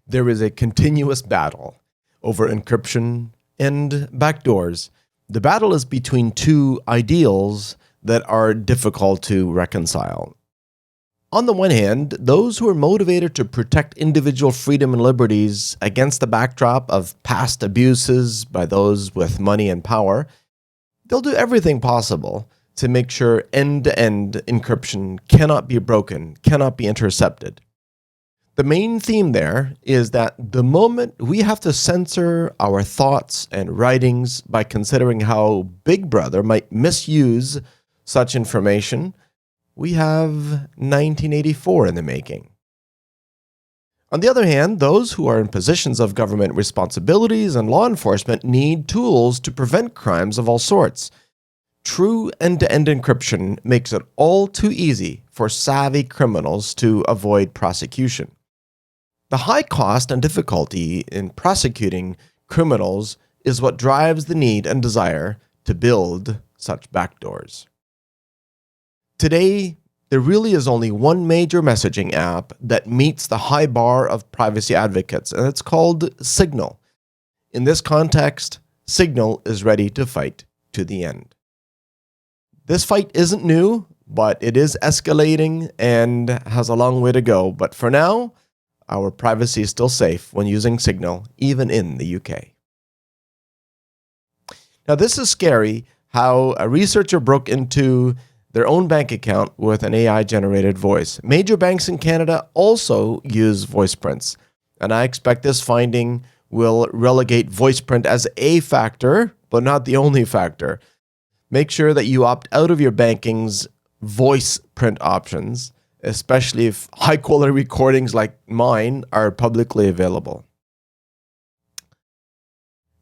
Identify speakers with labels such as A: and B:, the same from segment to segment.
A: There is a continuous battle over encryption and backdoors. The battle is between two ideals that are difficult to reconcile. On the one hand, those who are motivated to protect individual freedom and liberties against the backdrop of past abuses by those with money and power, they'll do everything possible to make sure end-to-end encryption cannot be broken, cannot be intercepted. The main theme there is that the moment we have to censor our thoughts and writings by considering how Big Brother might misuse such information, we have 1984 in the making. On the other hand, those who are in positions of government responsibilities and law enforcement need tools to prevent crimes of all sorts. True end-to-end encryption makes it all too easy for savvy criminals to avoid prosecution. The high cost and difficulty in prosecuting criminals is what drives the need and desire to build such backdoors. Today, there really is only one major messaging app that meets the high bar of privacy advocates, and it's called Signal. In this context, Signal is ready to fight to the end. This fight isn't new, but it is escalating and has a long way to go. But for now, our privacy is still safe when using Signal, even in the UK. Now, this is scary how a researcher broke into their own bank account with an AI-generated voice. Major banks in Canada also use voice prints, and I expect this finding will relegate voice print as a factor, but not the only factor. Make sure that you opt out of your banking's voice print options, especially if high-quality recordings like mine are publicly available.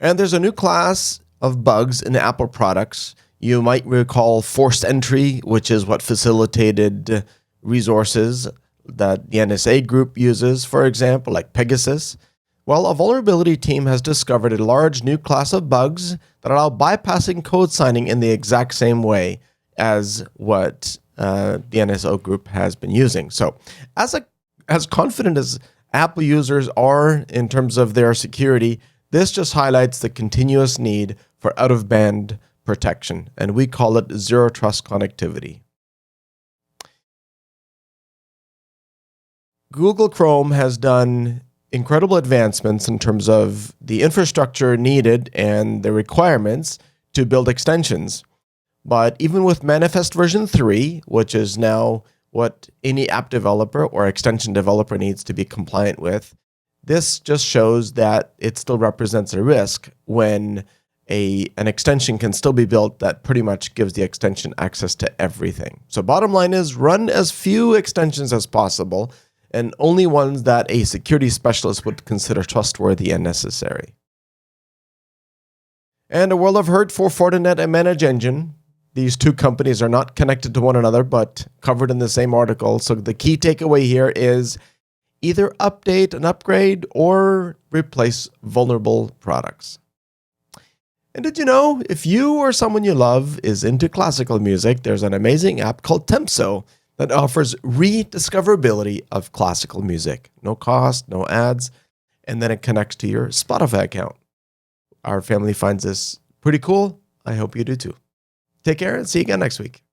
A: And there's a new class of bugs in Apple products. You might recall forced entry, which is what facilitated resources that the NSA group uses, for example, like Pegasus. Well, a vulnerability team has discovered a large new class of bugs that allow bypassing code signing in the exact same way as what the NSO group has been using. So as confident as Apple users are in terms of their security, this just highlights the continuous need for out-of-band protection, and we call it zero trust connectivity. Google Chrome has done incredible advancements in terms of the infrastructure needed and the requirements to build extensions. But even with Manifest version 3, which is now what any app developer or extension developer needs to be compliant with, this just shows that it still represents a risk when an extension can still be built that pretty much gives the extension access to everything. So bottom line is run as few extensions as possible and only ones that a security specialist would consider trustworthy and necessary. And a world of hurt for Fortinet and Manage Engine. These two companies are not connected to one another, but covered in the same article. So the key takeaway here is either update and upgrade or replace vulnerable products. And did you know, if you or someone you love is into classical music, there's an amazing app called Tempso that offers rediscoverability of classical music. No cost, no ads, and then it connects to your Spotify account. Our family finds this pretty cool. I hope you do too. Take care and see you again next week.